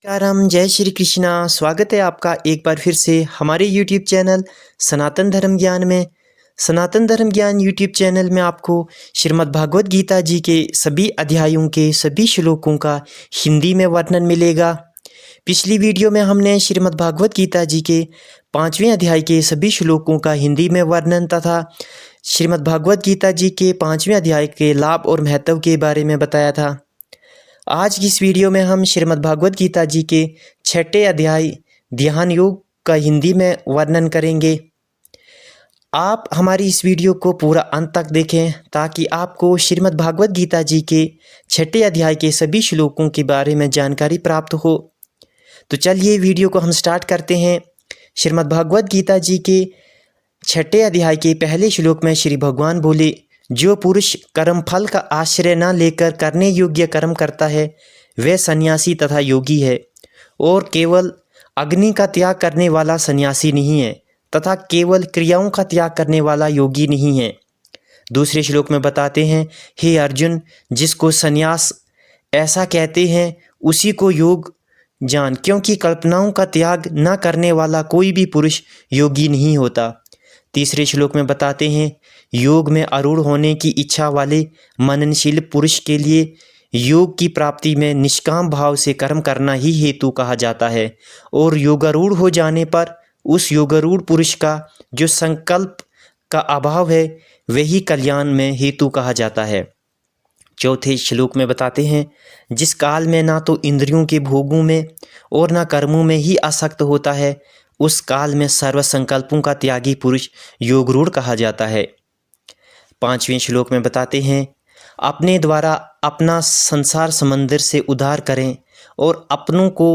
नमस्कारम, जय श्री कृष्णा। स्वागत है आपका एक बार फिर से हमारे YouTube चैनल सनातन धर्म ज्ञान में। सनातन धर्म ज्ञान YouTube चैनल में आपको श्रीमद् भागवत गीता जी के सभी अध्यायों के सभी श्लोकों का हिंदी में वर्णन मिलेगा। पिछली वीडियो में हमने श्रीमद् भागवत गीता जी के 5वें अध्याय के सभी श्लोकों का हिंदी में वर्णन तथा श्रीमद् भागवत गीता जी के 5वें अध्याय के लाभ और महत्व के बारे में बताया था। आज की इस वीडियो में हम श्रीमद् भागवत गीता जी के 6ठे अध्याय ध्यान योग का हिंदी में वर्णन करेंगे। आप हमारी इस वीडियो को पूरा अंत तक देखें ताकि आपको श्रीमद् भागवत गीता जी के 6ठे अध्याय के सभी श्लोकों के बारे में जानकारी प्राप्त हो। तो चलिए वीडियो को हम स्टार्ट करते हैं। श्रीमद् भागवत गीता जी के 6ठे अध्याय के पहले श्लोक में श्री भगवान बोले, जो पुरुष कर्म फल का आश्रय न लेकर करने योग्य कर्म करता है वह सन्यासी तथा योगी है, और केवल अग्नि का त्याग करने वाला सन्यासी नहीं है तथा केवल क्रियाओं का त्याग करने वाला योगी नहीं है। दूसरे श्लोक में बताते हैं, हे अर्जुन, जिसको सन्यास ऐसा कहते हैं उसी को योग जान, क्योंकि कल्पनाओं का त्याग न करने वाला कोई भी पुरुष योगी नहीं होता। तीसरे श्लोक में बताते हैं, योग में आरूढ़ होने की इच्छा वाले मननशील पुरुष के लिए योग की प्राप्ति में निष्काम भाव से कर्म करना ही हेतु कहा जाता है, और योगारूढ़ हो जाने पर उस योगारूढ़ पुरुष का जो संकल्प का अभाव है वही कल्याण में हेतु कहा जाता है। चौथे श्लोक में बताते हैं, जिस काल में ना तो इंद्रियों के भोगों में और ना कर्मों में ही आसक्त होता है उस काल में सर्व संकल्पों का त्यागी पुरुष योगरूढ़ कहा जाता है। पांचवें श्लोक में बताते हैं, अपने द्वारा अपना संसार समंदर से उद्धार करें और अपनों को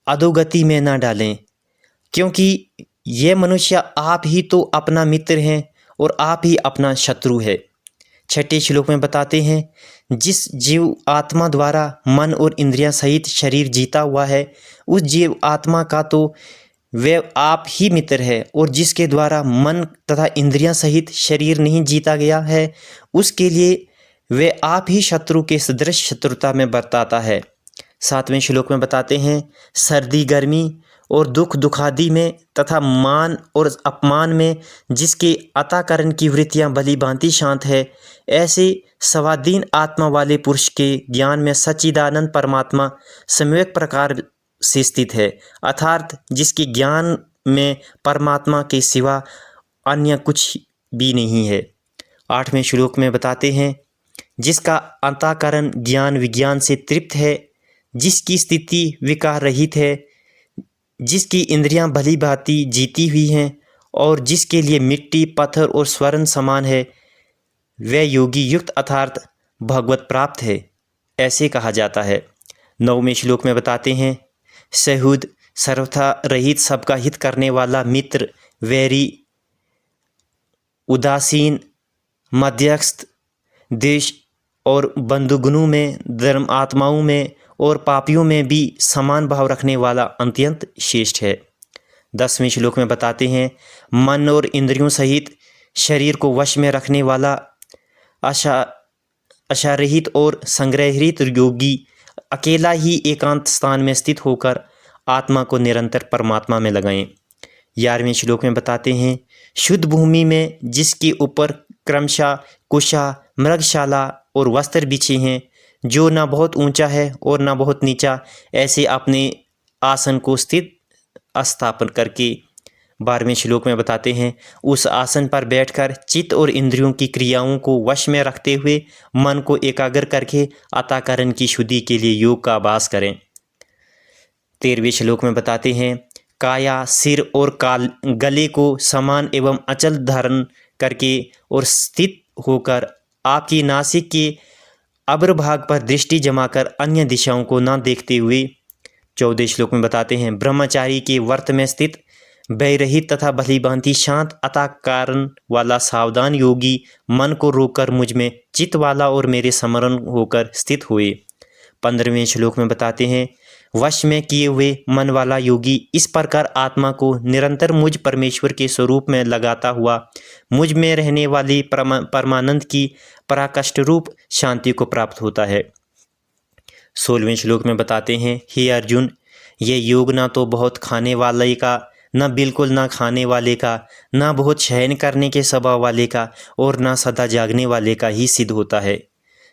अधोगति में न डालें, क्योंकि ये मनुष्य आप ही तो अपना मित्र हैं और आप ही अपना शत्रु है। छठे श्लोक में बताते हैं, जिस जीव आत्मा द्वारा मन और इंद्रियां सहित शरीर जीता हुआ है उस जीव आत्मा का तो वे आप ही मित्र है, और जिसके द्वारा मन तथा इंद्रियां सहित शरीर नहीं जीता गया है उसके लिए वे आप ही शत्रु के सदृश शत्रुता में बरताता है। सातवें श्लोक में बताते हैं, सर्दी गर्मी और दुख दुखादि में तथा मान और अपमान में जिसके अताकरण की वृत्तियां भली भांति शांत है, ऐसे स्वाधीन आत्मा वाले पुरुष के ज्ञान में सच्चिदानंद परमात्मा सम्यक प्रकार से स्थित है, अर्थात जिसके ज्ञान में परमात्मा के सिवा अन्य कुछ भी नहीं है। आठवें श्लोक में बताते हैं, जिसका अंतःकरण ज्ञान विज्ञान से तृप्त है, जिसकी स्थिति विकार रहित है, जिसकी इंद्रियां भली भांति जीती हुई हैं और जिसके लिए मिट्टी पत्थर और स्वर्ण समान है, वह योगी युक्त अर्थात भगवत प्राप्त है, ऐसे कहा जाता है। नौवें श्लोक में बताते हैं, सहूद सर्वथा रहित सबका हित करने वाला मित्र, वैरी, उदासीन, मध्यस्थ, देश और बंधुगुणों में, धर्म आत्माओं में और पापियों में भी समान भाव रखने वाला अत्यंत श्रेष्ठ है। 10वें श्लोक में बताते हैं, मन और इंद्रियों सहित शरीर को वश में रखने वाला आशारहित और संग्रहित योगी अकेला ही एकांत स्थान में स्थित होकर आत्मा को निरंतर परमात्मा में लगाएं। 11वें श्लोक में बताते हैं, शुद्ध भूमि में जिसके ऊपर क्रमशः कुशा, मृगशाला और वस्त्र बिछे हैं, जो न बहुत ऊंचा है और न बहुत नीचा, ऐसे अपने आसन को स्थित स्थापन करके 12वें श्लोक में बताते हैं, उस आसन पर बैठकर चित्त और इंद्रियों की क्रियाओं को वश में रखते हुए मन को एकाग्र करके अताकरण की शुद्धि के लिए योग का अभ्यास करें। 13वें श्लोक में बताते हैं, काया, सिर और गले को समान एवं अचल धारण करके और स्थित होकर आपकी नासिक के अग्रभाग पर दृष्टि जमाकर अन्य दिशाओं को न देखते हुए। 14वें श्लोक में बताते हैं, ब्रह्मचारी के व्रत में स्थित भयरहित तथा भली भांति शांत अताकरण वाला सावधान योगी मन को रोककर मुझ में चित्त वाला और मेरे स्मरण होकर स्थित हुए। 15वें श्लोक में बताते हैं, वश में किए हुए मन वाला योगी इस प्रकार आत्मा को निरंतर मुझ परमेश्वर के स्वरूप में लगाता हुआ मुझ में रहने वाली परमानंद की पराकाष्ठ रूप शांति को प्राप्त होता है। 16वें श्लोक में बताते हैं, हे अर्जुन, ये योग ना तो बहुत खाने वाले का, न बिल्कुल ना खाने वाले का, ना बहुत शयन करने के स्वभाव वाले का, और ना सदा जागने वाले का ही सिद्ध होता है।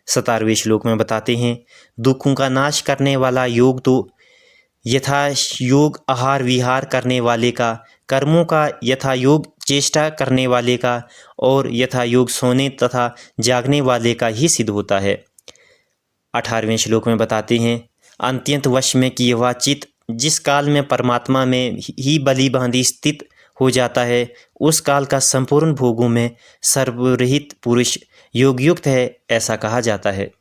17वें श्लोक में बताते हैं, दुखों का नाश करने वाला योग तो यथा योग आहार विहार करने वाले का, कर्मों का यथा योग चेष्टा करने वाले का, और यथा योग सोने तथा जागने वाले का ही सिद्ध होता है। 18वें श्लोक में बताते हैं, अत्यंत वश में किया हुआ चित्त जिस काल में परमात्मा में ही बलि बांधी स्थित हो जाता है, उस काल का संपूर्ण भोगों में सर्वरहित पुरुष योगयुक्त है, ऐसा कहा जाता है।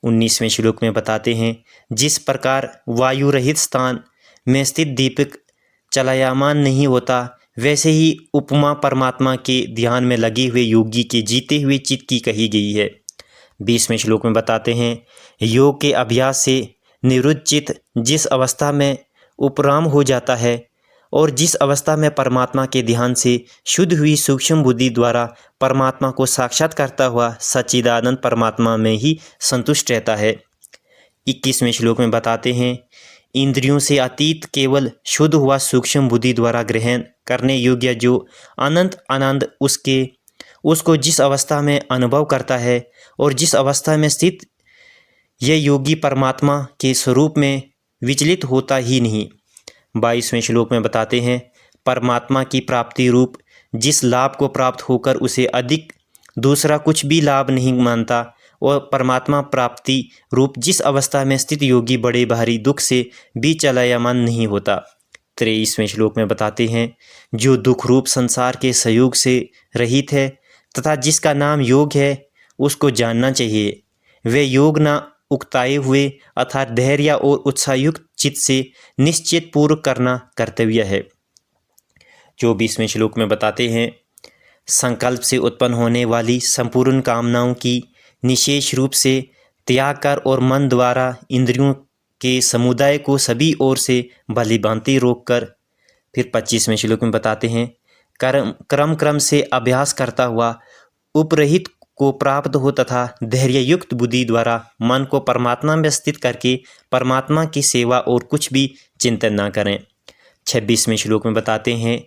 19वें श्लोक में बताते हैं, जिस प्रकार वायु रहित स्थान में स्थित दीपक चलायमान नहीं होता, वैसे ही उपमा परमात्मा के ध्यान में लगे हुए योगी के जीते हुए चित्त की कही गई है। 20वें श्लोक में बताते हैं, योग के अभ्यास से निवृत्त चित्त जिस अवस्था में उपराम हो जाता है और जिस अवस्था में परमात्मा के ध्यान से शुद्ध हुई सूक्ष्म बुद्धि द्वारा परमात्मा को साक्षात करता हुआ सच्चिदानंद परमात्मा में ही संतुष्ट रहता है। 21वें श्लोक में बताते हैं, इंद्रियों से अतीत केवल शुद्ध हुआ सूक्ष्म बुद्धि द्वारा ग्रहण करने योग्य जो अनंत आनंद उसको जिस अवस्था में अनुभव करता है और जिस अवस्था में स्थित यह योगी परमात्मा के स्वरूप में विचलित होता ही नहीं। 22वें श्लोक में बताते हैं, परमात्मा की प्राप्ति रूप जिस लाभ को प्राप्त होकर उसे अधिक दूसरा कुछ भी लाभ नहीं मानता, और परमात्मा प्राप्ति रूप जिस अवस्था में स्थित योगी बड़े भारी दुख से भी चलायमान नहीं होता। 23वें श्लोक में बताते हैं, जो दुख रूप संसार के सहयोग से रहित है तथा जिसका नाम योग है, उसको जानना चाहिए। वे योग न उकताए हुए अर्थात धैर्य और उत्साहयुक्त चित्त से निश्चित पूर्व करना कर्तव्य है। 24वें श्लोक में बताते हैं, संकल्प से उत्पन्न होने वाली संपूर्ण कामनाओं की निशेष रूप से त्याग कर और मन द्वारा इंद्रियों के समुदाय को सभी ओर से भलीभांति रोक कर। फिर 25वें श्लोक में बताते हैं, क्रम से अभ्यास करता हुआ उपरहित को प्राप्त हो तथा धैर्ययुक्त बुद्धि द्वारा मन को परमात्मा में स्थित करके परमात्मा की सेवा और कुछ भी चिंतन न करें। 26वें श्लोक में बताते हैं,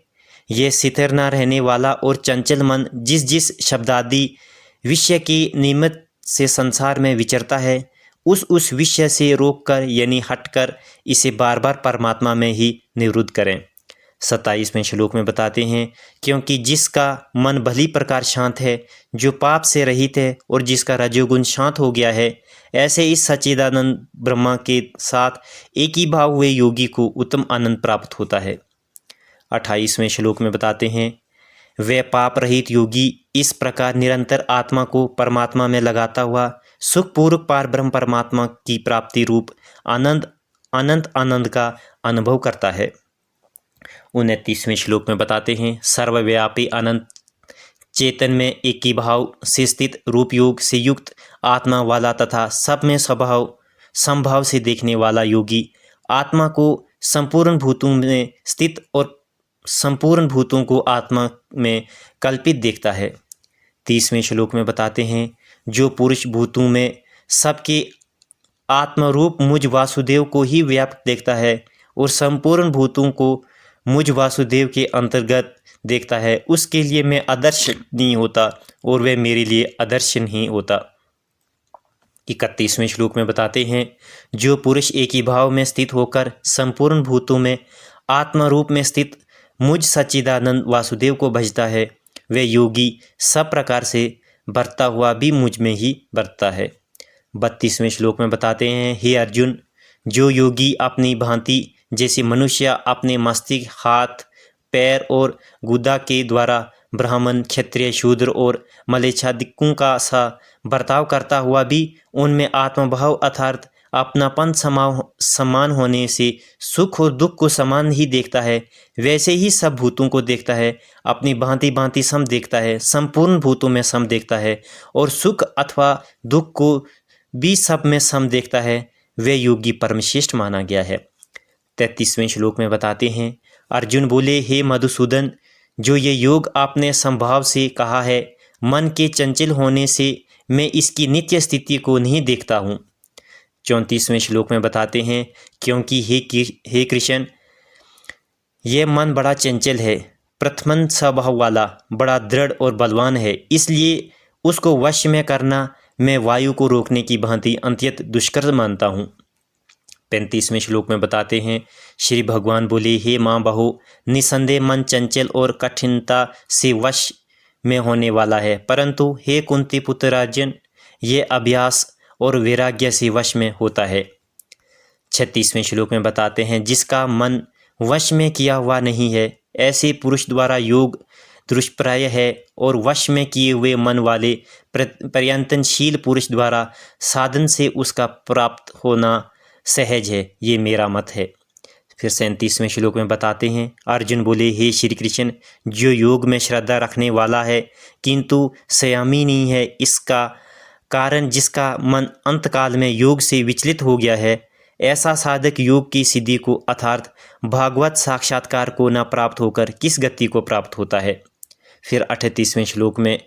ये स्थिर न रहने वाला और चंचल मन जिस शब्दादि विषय के निमित्त से संसार में विचरता है, उस विषय से रोककर यानी हटकर इसे बार बार परमात्मा में ही निवृत्त करें। 27वें श्लोक में बताते हैं, क्योंकि जिसका मन भली प्रकार शांत है, जो पाप से रहित है और जिसका रजोगुण शांत हो गया है, ऐसे इस सच्चिदानंद ब्रह्मा के साथ एक ही भाव हुए योगी को उत्तम आनंद प्राप्त होता है। 28वें श्लोक में बताते हैं, वे पाप रहित योगी इस प्रकार निरंतर आत्मा को परमात्मा में लगाता हुआ सुखपूर्वक पार ब्रह्म परमात्मा की प्राप्ति रूप अनंत आनंद का अनुभव करता है। 29वें श्लोक में बताते हैं, सर्वव्यापी अनंत चेतन में एक ही भाव से स्थित रूप योग से युक्त आत्मा वाला तथा सब में समभाव से देखने वाला योगी आत्मा को संपूर्ण भूतों में स्थित और संपूर्ण भूतों को आत्मा में कल्पित देखता है। 30वें श्लोक में बताते हैं, जो पुरुष भूतों में सबके आत्मरूप मुझ वासुदेव को ही व्याप्त देखता है और संपूर्ण भूतों को मुझ वासुदेव के अंतर्गत देखता है, उसके लिए मैं आदर्श नहीं होता और वह मेरे लिए आदर्श नहीं होता। 31वें श्लोक में बताते हैं, जो पुरुष एक ही भाव में स्थित होकर संपूर्ण भूतों में आत्मरूप में स्थित मुझ सच्चिदानंद वासुदेव को भजता है, वह योगी सब प्रकार से बरता हुआ भी मुझ में ही बरता है। 32वें श्लोक में बताते हैं, हे अर्जुन, जो योगी अपनी भांति जैसे मनुष्य अपने मस्तिष्क, हाथ, पैर और गुदा के द्वारा ब्राह्मण, क्षत्रिय, शूद्र और मलेच्छादिकों का सा बर्ताव करता हुआ भी उनमें आत्मभाव अर्थात अपनापन समान होने से सुख और दुख को समान ही देखता है, वैसे ही सब भूतों को देखता है, अपनी भांति भांति सम देखता है, संपूर्ण भूतों में सम देखता है और सुख अथवा दुख को भी सब में सम देखता है, वे योगी परमश्रेष्ठ माना गया है। 33वें श्लोक में बताते हैं, अर्जुन बोले, हे मधुसूदन, जो ये योग आपने संभाव से कहा है, मन के चंचल होने से मैं इसकी नित्य स्थिति को नहीं देखता हूँ। 34वें श्लोक में बताते हैं, क्योंकि हे कृष्ण, ये मन बड़ा चंचल है, प्रथमन स्वभाव वाला, बड़ा दृढ़ और बलवान है, इसलिए उसको वश में करना मैं वायु को रोकने की भांति अत्यंत दुष्कर मानता हूँ। 35वें श्लोक में बताते हैं, श्री भगवान बोले, हे माँ बहू, निसंदेह मन चंचल और कठिनता से वश में होने वाला है, परंतु हे कुंती पुत्र राजन, ये अभ्यास और वैराग्य से वश में होता है। 36वें श्लोक में बताते हैं, जिसका मन वश में किया हुआ नहीं है, ऐसे पुरुष द्वारा योग दुष्प्राय है, और वश में किए हुए मन वाले प्रयत्नशील पुरुष द्वारा साधन से उसका प्राप्त होना सहज है, ये मेरा मत है। फिर 37वें श्लोक में बताते हैं, अर्जुन बोले, हे श्री कृष्ण, जो योग में श्रद्धा रखने वाला है किंतु संयमी नहीं है, इसका कारण जिसका मन अंतकाल में योग से विचलित हो गया है, ऐसा साधक योग की सिद्धि को अर्थात भागवत साक्षात्कार को न प्राप्त होकर किस गति को प्राप्त होता है। फिर 38वें श्लोक में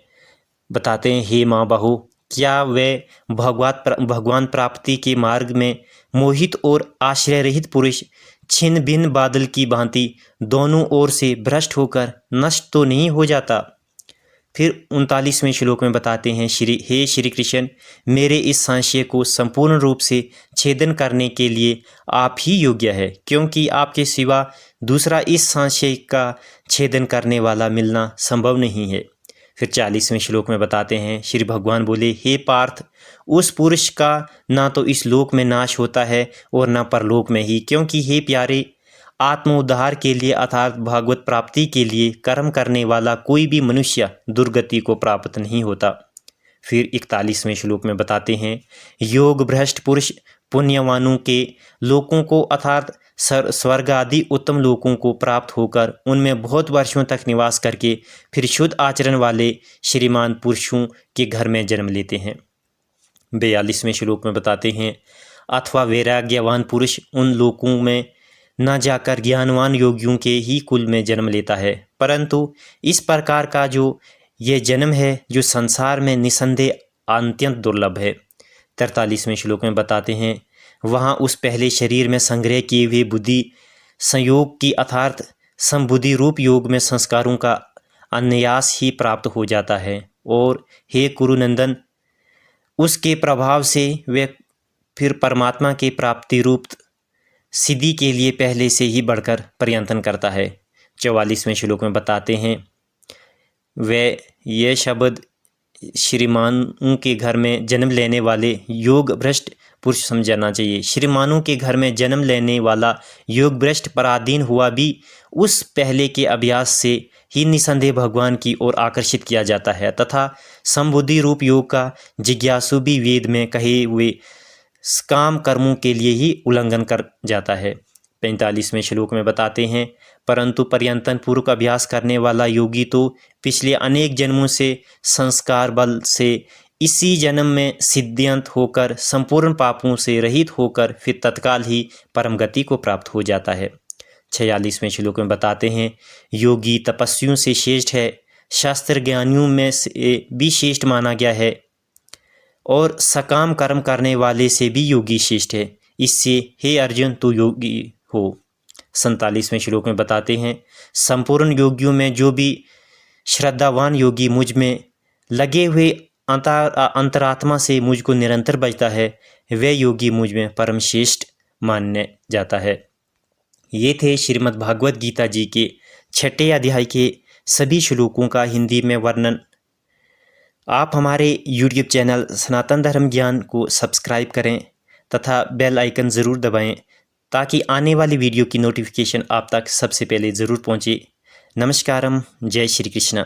बताते हैं, हे माँ बहू, क्या वे भगवान प्राप्ति के मार्ग में मोहित और आश्रय रहित पुरुष छिन्न भिन्न बादल की भांति दोनों ओर से भ्रष्ट होकर नष्ट तो नहीं हो जाता। फिर 39वें श्लोक में बताते हैं, हे श्री कृष्ण, मेरे इस संशय को संपूर्ण रूप से छेदन करने के लिए आप ही योग्य है, क्योंकि आपके सिवा दूसरा इस संशय का छेदन करने वाला मिलना संभव नहीं है। फिर 40वें श्लोक में बताते हैं, श्री भगवान बोले, हे पार्थ, उस पुरुष का ना तो इस लोक में नाश होता है और ना परलोक में ही, क्योंकि हे प्यारे, आत्मोद्धार के लिए अर्थात भागवत प्राप्ति के लिए कर्म करने वाला कोई भी मनुष्य दुर्गति को प्राप्त नहीं होता। फिर 41वें श्लोक में बताते हैं, योग भ्रष्ट पुरुष पुण्यवानों के लोकों को अर्थात स्वर्ग आदि उत्तम लोकों को प्राप्त होकर उनमें बहुत वर्षों तक निवास करके फिर शुद्ध आचरण वाले श्रीमान पुरुषों के घर में जन्म लेते हैं। 42वें श्लोक में बताते हैं, अथवा वैराग्यवान पुरुष उन लोकों में न जाकर ज्ञानवान योगियों के ही कुल में जन्म लेता है, परंतु इस प्रकार का जो ये जन्म है जो संसार में निसंदेह अत्यंत दुर्लभ है। 43वें श्लोक में बताते हैं, वहाँ उस पहले शरीर में संग्रह किए हुए बुद्धि संयोग की अर्थात संबुद्धि रूप योग में संस्कारों का अन्यास ही प्राप्त हो जाता है, और हे कुरुनंदन, उसके प्रभाव से वे फिर परमात्मा के प्राप्ति रूप सिद्धि के लिए पहले से ही बढ़कर प्रयत्न करता है। 44वें श्लोक में बताते हैं, वे ये शब्द श्रीमानों के घर में जन्म लेने वाले योग भ्रष्ट पुरुष समझना चाहिए। श्रीमानों के घर में जन्म लेने वाला योग भ्रष्ट पराधीन हुआ भी उस पहले के अभ्यास से ही निसंदेह भगवान की ओर आकर्षित किया जाता है, तथा संबुद्धि रूप योग का जिज्ञासु भी वेद में कहे हुए काम कर्मों के लिए ही उल्लंघन कर जाता है। 45वें श्लोक में बताते हैं, परंतु प्रयत्न पूर्वक अभ्यास करने वाला योगी तो पिछले अनेक जन्मों से संस्कार बल से इसी जन्म में सिद्धांत होकर संपूर्ण पापों से रहित होकर फिर तत्काल ही परम गति को प्राप्त हो जाता है। 46वें श्लोक में बताते हैं, योगी तपस्वियों से श्रेष्ठ है, शास्त्र ज्ञानियों में से भी श्रेष्ठ माना गया है, और सकाम कर्म करने वाले से भी योगी श्रेष्ठ है, इससे हे अर्जुन तू योगी हो। 47वें श्लोक में बताते हैं, संपूर्ण योगियों में जो भी श्रद्धावान योगी मुझ में लगे हुए अंतरात्मा से मुझको निरंतर बचता है, वह योगी मुझ में परम श्रेष्ठ मान्य जाता है। ये थे श्रीमद् भागवत गीता जी के 6ठे अध्याय के सभी श्लोकों का हिंदी में वर्णन। आप हमारे YouTube चैनल सनातन धर्म ज्ञान को सब्सक्राइब करें तथा बेल आइकन ज़रूर दबाएं, ताकि आने वाली वीडियो की नोटिफिकेशन आप तक सबसे पहले ज़रूर पहुंचे। नमस्कारम, जय श्री कृष्ण।